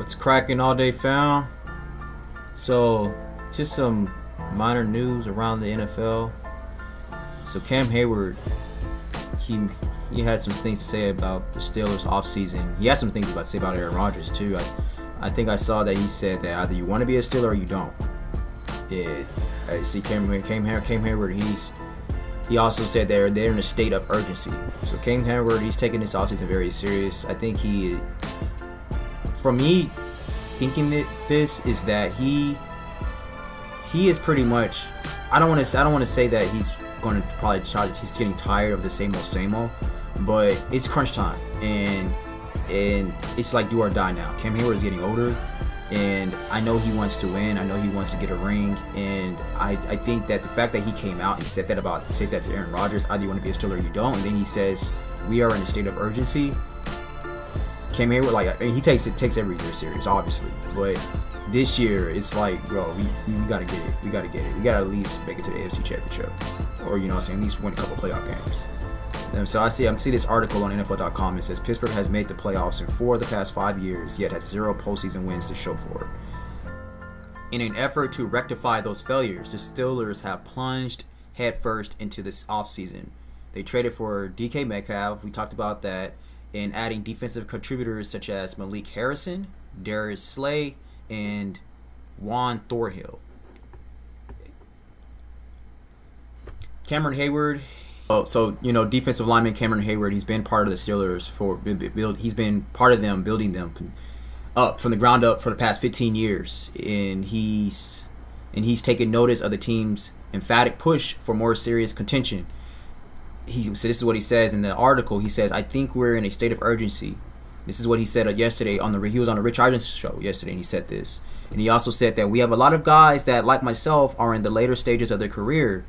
What's cracking all day, fam? So, just some minor news around the NFL. So, Cam Heyward, he had some things to say about the Steelers offseason. He had some things to say about Aaron Rodgers, too. I think I saw that he said that either you want to be a Steeler or you don't. I see Cam Heyward, he also said they're in a state of urgency. So, Cam Heyward, he's taking this offseason very serious. I think for me, thinking that this is that he is pretty much. I don't want to say that he's going to probably try. He's getting tired of the same old, but it's crunch time, and it's like do or die now. Cam Heyward is getting older, and I know he wants to win. I know he wants to get a ring, and I think that the fact that he came out and said that to Aaron Rodgers, either you want to be a Steeler or you don't, and then he says we are in a state of urgency. Cam Heyward, he takes every year serious, obviously, but this year it's like, bro, we gotta get it. We gotta at least make it to the AFC Championship, or at least win a couple playoff games. And so I see this article on NFL.com. It says Pittsburgh has made the playoffs in 4 of the past 5 years, yet has 0 postseason wins to show for it. In an effort to rectify those failures, the Steelers have plunged headfirst into this offseason. They traded for DK Metcalf. We talked about that. And adding defensive contributors such as Malik Harrison, Darius Slay, and Juan Thornhill. Cameron Heyward. Defensive lineman Cameron Heyward. He's been part of the Steelers he's been part of them, building them up from the ground up for the past 15 years, and he's taken notice of the team's emphatic push for more serious contention. This is what he says in the article. He says, I think we're in a state of urgency. This is what he said yesterday he was on the Rich Eisen show yesterday, and he said this. And he also said that we have a lot of guys that, like myself, are in the later stages of their career.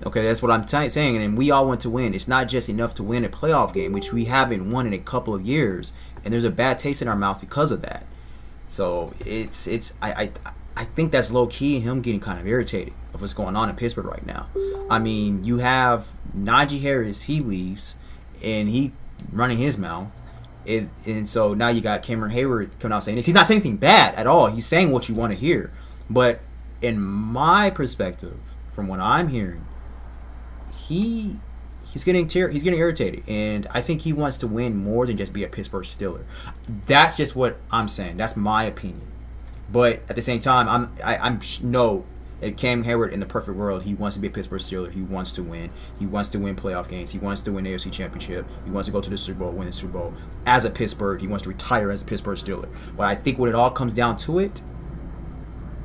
Okay, that's what I'm saying, and we all want to win. It's not just enough to win a playoff game, which we haven't won in a couple of years, and there's a bad taste in our mouth because of that. So I think that's low key him getting kind of irritated of what's going on in Pittsburgh right now. I mean, you have Najee Harris, he leaves, and he running his mouth. And so now you got Cameron Heyward coming out saying this. He's not saying anything bad at all. He's saying what you want to hear. But in my perspective, from what I'm hearing, he's getting irritated. And I think he wants to win more than just be a Pittsburgh Steeler. That's just what I'm saying. That's my opinion. But at the same time, if Cam Heyward in the perfect world, he wants to be a Pittsburgh Steeler. He wants to win. He wants to win playoff games. He wants to win the AFC Championship. He wants to go to the Super Bowl, win the Super Bowl. As a Pittsburgh, he wants to retire as a Pittsburgh Steeler. But I think when it all comes down to it,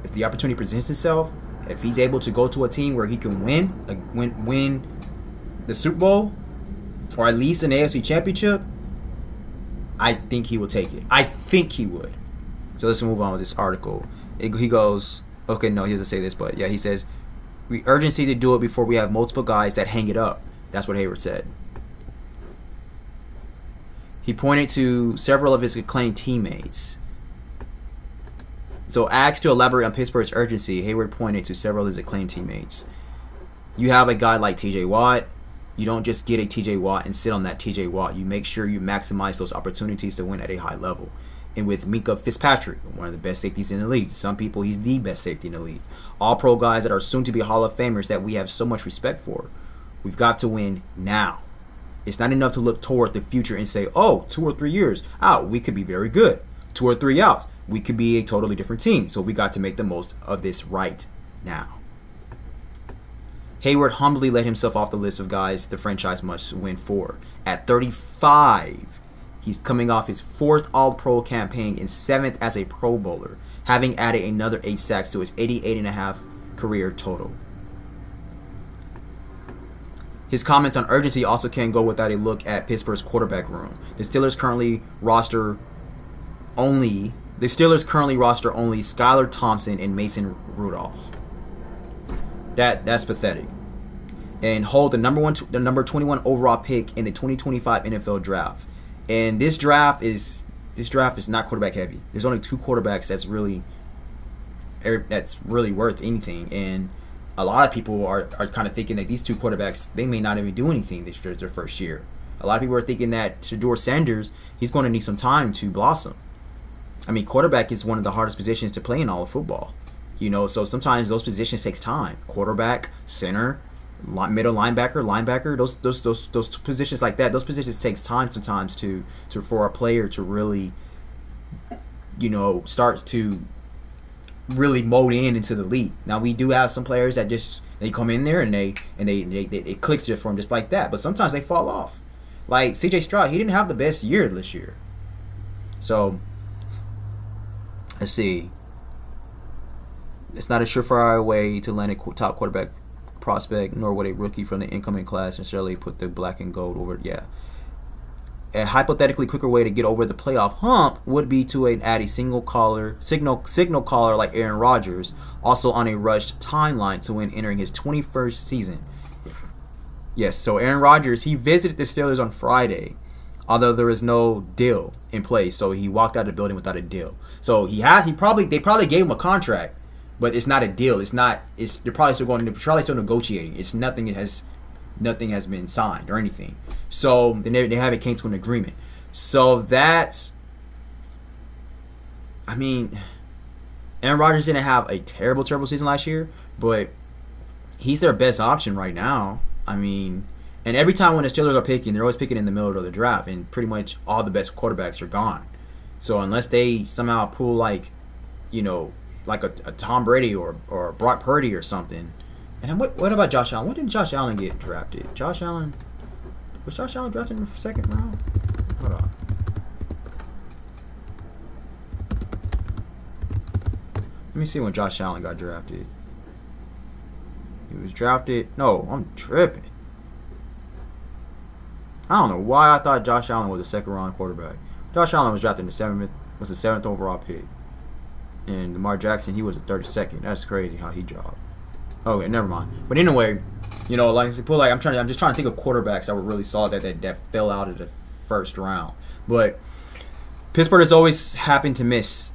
if the opportunity presents itself, if he's able to go to a team where he can win the Super Bowl, or at least an AFC Championship, I think he will take it. I think he would. So let's move on with this article. He goes, okay, no, he doesn't say this, but yeah, he says, we urgency to do it before we have multiple guys that hang it up. That's what Heyward said. He pointed to several of his acclaimed teammates. So asked to elaborate on Pittsburgh's urgency, Heyward pointed to several of his acclaimed teammates. You have a guy like TJ Watt. You don't just get a TJ Watt and sit on that TJ Watt. You make sure you maximize those opportunities to win at a high level. And with Minkah Fitzpatrick, one of the best safeties in the league. Some people, he's the best safety in the league. All pro guys that are soon to be Hall of Famers that we have so much respect for. We've got to win now. It's not enough to look toward the future and say, 2 or 3 years out, we could be very good. 2 or 3 outs, we could be a totally different team. So we got to make the most of this right now. Heyward humbly let himself off the list of guys the franchise must win for. At 35, he's coming off his 4th All-Pro campaign and 7th as a Pro Bowler, having added another 8 sacks to his 88.5 career total. His comments on urgency also can't go without a look at Pittsburgh's quarterback room. The Steelers currently roster only Skylar Thompson and Mason Rudolph. That's pathetic. And hold the number 21 overall pick in the 2025 NFL draft. And this draft is not quarterback heavy. There's only 2 quarterbacks that's really worth anything. And a lot of people are kind of thinking that these 2 quarterbacks, they may not even do anything this year, their first year. A lot of people are thinking that Shedeur Sanders, he's going to need some time to blossom. I mean, quarterback is one of the hardest positions to play in all of football. So sometimes those positions takes time. Quarterback, center, middle linebacker, those positions like that. Those positions takes time sometimes to for a player to really, start to really mold into the league. Now we do have some players that just they come in there and it clicks just for them just like that. But sometimes they fall off. Like C.J. Stroud, he didn't have the best year this year. So let's see. It's not a surefire way to land a top quarterback prospect, nor would a rookie from the incoming class necessarily put the black and gold over. Yeah. A hypothetically quicker way to get over the playoff hump would be to add a signal caller like Aaron Rodgers, also on a rushed timeline to win entering his 21st season. Yes, so Aaron Rodgers, he visited the Steelers on Friday, although there was no deal in place, so he walked out of the building without a deal. So they probably gave him a contract, but it's not a deal. They're probably still negotiating. It's nothing has been signed or anything. So they haven't came to an agreement. So Aaron Rodgers didn't have a terrible season last year, but he's their best option right now. And every time when the Steelers are picking, they're always picking in the middle of the draft, and pretty much all the best quarterbacks are gone. So unless they somehow pull like a Tom Brady or Brock Purdy or something. And then what about Josh Allen? When did Josh Allen get drafted? Was Josh Allen drafted in the second round? Hold on. Let me see when Josh Allen got drafted. He was drafted. No, I'm tripping. I don't know why I thought Josh Allen was a second round quarterback. Josh Allen was drafted in the seventh overall pick. And Lamar Jackson, he was a 32nd. That's crazy how he dropped. Okay, never mind. But anyway, I'm just trying to think of quarterbacks that were really solid that fell out of the first round. But Pittsburgh has always happened to miss.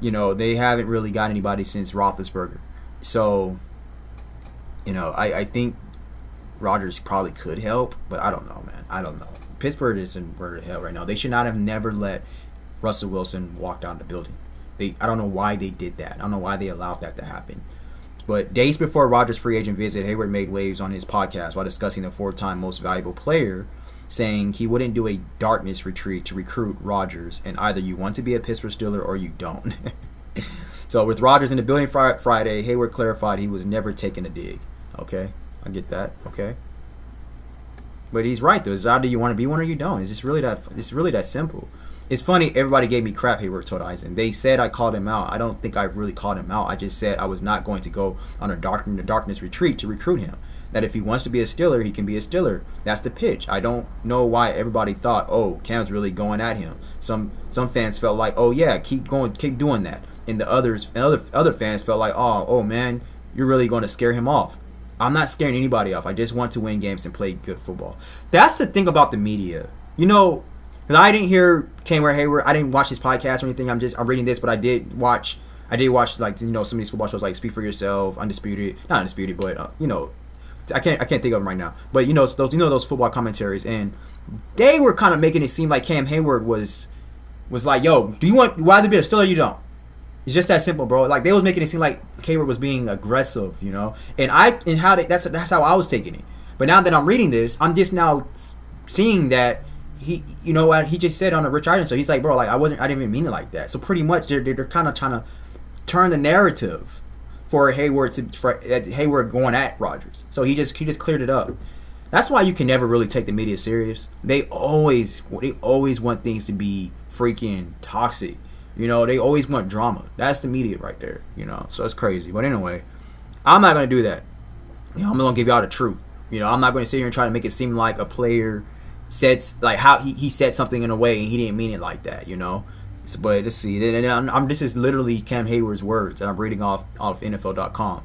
They haven't really got anybody since Roethlisberger. So, I think Rodgers probably could help, but I don't know, man. I don't know. Pittsburgh is in where the hell right now. They should not have never let Russell Wilson walk down the building. I don't know why they did that. I don't know why they allowed that to happen. But days before Rodgers' free agent visit, Heyward made waves on his podcast while discussing the four-time most valuable player, saying he wouldn't do a darkness retreat to recruit Rodgers, and either you want to be a Pittsburgh Steeler or you don't. So with Rodgers in the building Friday, Heyward clarified he was never taking a dig. Okay, I get that. Okay. But he's right, though. It's either you want to be one or you don't. It's really that simple. It's funny, everybody gave me crap, Heyward told Eisen. They said I called him out. I don't think I really called him out. I just said I was not going to go on a darkness retreat to recruit him. That if he wants to be a Steeler, he can be a Steeler. That's the pitch. I don't know why everybody thought, oh, Cam's really going at him. Some fans felt like, oh yeah, keep doing that. And the other fans felt like, oh man, you're really going to scare him off. I'm not scaring anybody off. I just want to win games and play good football. That's the thing about the media. Because I didn't hear Heyward. I didn't watch his podcast or anything. I'm reading this, but I did watch like some of these football shows like Speak for Yourself, Undisputed, not Undisputed, but I can't think of them right now. But those football commentaries, and they were kind of making it seem like Cam Heyward was like, yo, do you rather be a Steeler or you don't? It's just that simple, bro. Like they was making it seem like Heyward was being aggressive, that's how I was taking it. But now that I'm reading this, I'm just now seeing that he just said on a Rich Eisen show, he's like, bro, like I didn't even mean it like that. So pretty much they're kind of trying to turn the narrative for Heyward going at Rodgers. So he just cleared it up. That's why you can never really take the media serious. They always want things to be freaking toxic. They always want drama. That's the media right there. So it's crazy. But anyway, I'm not gonna do that. I'm gonna give y'all the truth. I'm not gonna sit here and try to make it seem like a player said like how he said something in a way and he didn't mean it like that. So, but let's see. This is literally Cam Heyward's words that I'm reading off NFL.com,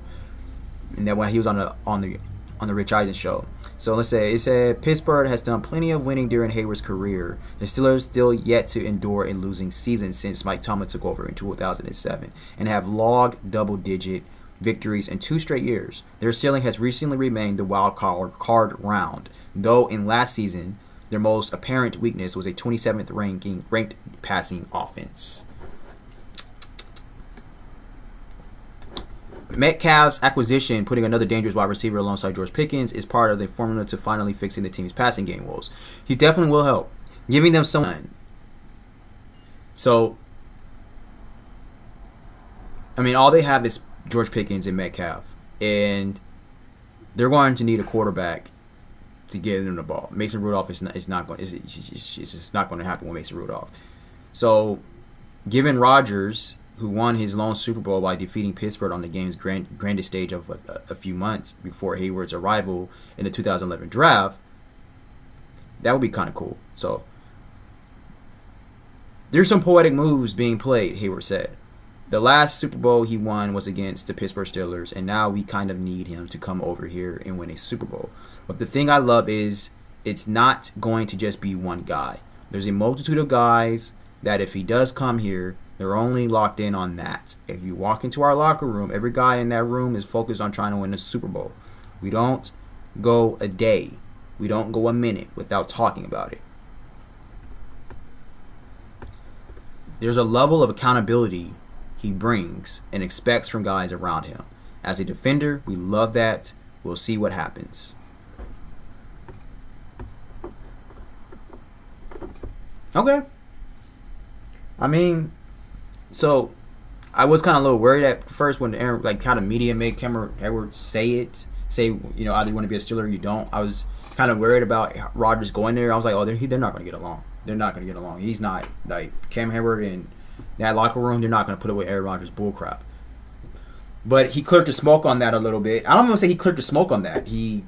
and that when he was on the Rich Eisen show. So let's say it said Pittsburgh has done plenty of winning during Heyward's career. The Steelers still yet to endure a losing season since Mike Tomlin took over in 2007 and have logged double-digit victories in 2 straight years. Their ceiling has recently remained the wild card round, though in last season their most apparent weakness was a 27th ranked passing offense. Metcalf's acquisition, putting another dangerous wide receiver alongside George Pickens, is part of the formula to finally fixing the team's passing game woes. He definitely will help, giving them someone. So, I mean, all they have is George Pickens and Metcalf, and they're going to need a quarterback to get them the ball. Mason Rudolph is not going. It's just not going to happen with Mason Rudolph. So, given Rodgers, who won his lone Super Bowl by defeating Pittsburgh on the game's grandest stage of a few months before Heyward's arrival in the 2011 draft, that would be kind of cool. So, there's some poetic moves being played, Heyward said. The last Super Bowl he won was against the Pittsburgh Steelers, and now we kind of need him to come over here and win a Super Bowl. But the thing I love is it's not going to just be one guy. There's a multitude of guys that if he does come here, they're only locked in on that. If you walk into our locker room, every guy in that room is focused on trying to win a Super Bowl. We don't go a day. We don't go a minute without talking about it. There's a level of accountability he brings and expects from guys around him. As a defender, we love that. We'll see what happens. Okay. I mean, so I was kind of a little worried at first when Aaron, like, how the media made Cameron Heyward say, you know, either you want to be a Steeler or you don't. I was kind of worried about Rodgers going there. I was like, oh, they're not going to get along. They're not going to get along. He's not, like, Cam Heyward and that locker room, they're not going to put away Aaron Rodgers bullcrap. But he cleared the smoke on that a little bit. I don't even say he cleared the smoke on that. He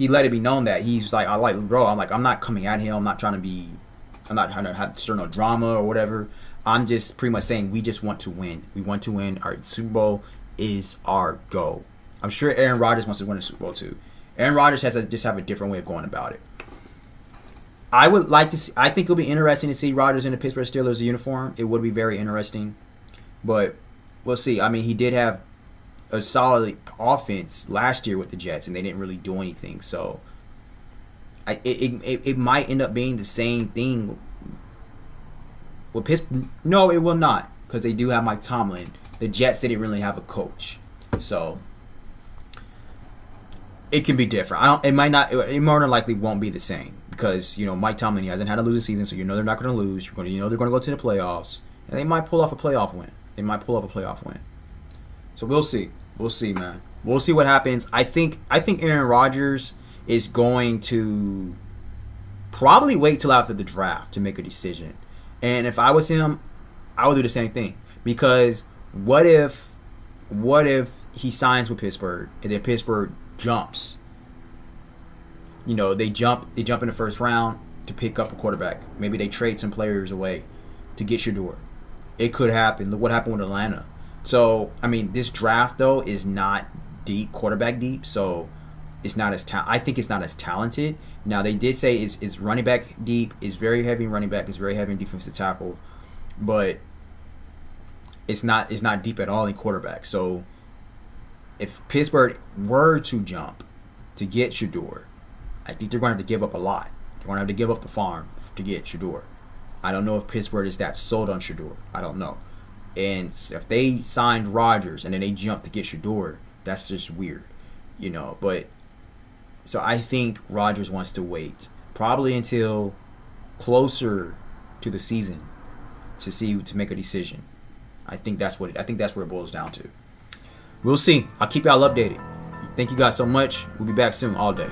let it be known that he's like, I'm not coming at him. I'm not trying to have stir no drama or whatever. I'm just pretty much saying we just want to win. We want to win. Our Super Bowl is our goal. I'm sure Aaron Rodgers wants to win a Super Bowl too. Aaron Rodgers has to just have a different way of going about it. I would like to see, I think it'll be interesting to see Rodgers in the Pittsburgh Steelers uniform. It would be very interesting. But we'll see. I mean, he did have a solid offense last year with the Jets, and they didn't really do anything. So it might end up being the same thing with Pittsburgh. No, it will not, because they do have Mike Tomlin. The Jets didn't really have a coach. So it can be different. It more than likely won't be the same. Because, you know, Mike Tomlin, he hasn't had a losing season, so you know they're not going to lose. You know they're going to go to the playoffs. And they might pull off a playoff win. So we'll see. We'll see, man. We'll see what happens. I think Aaron Rodgers is going to probably wait till after the draft to make a decision. And if I was him, I would do the same thing. Because what if he signs with Pittsburgh and then Pittsburgh jumps? You know, they jump in the first round to pick up a quarterback. Maybe they trade some players away to get Shedeur. It could happen. Look what happened with Atlanta. So, I mean, this draft, though, is not deep, quarterback deep. So, it's not as I think it's not as talented. Now, they did say is running back deep. Is very heavy in running back. Is very heavy in defensive tackle. But it's not deep at all in quarterback. So, if Pittsburgh were to jump to get Shedeur, I think they're going to have to give up a lot. They're going to have to give up the farm to get Shedeur. I don't know if Pittsburgh is that sold on Shedeur. I don't know. And if they signed Rodgers and then they jumped to get Shedeur, that's just weird, you know. But so I think Rodgers wants to wait probably until closer to the season to make a decision. I think that's where it boils down to. We'll see. I'll keep y'all updated. Thank you guys so much. We'll be back soon all day.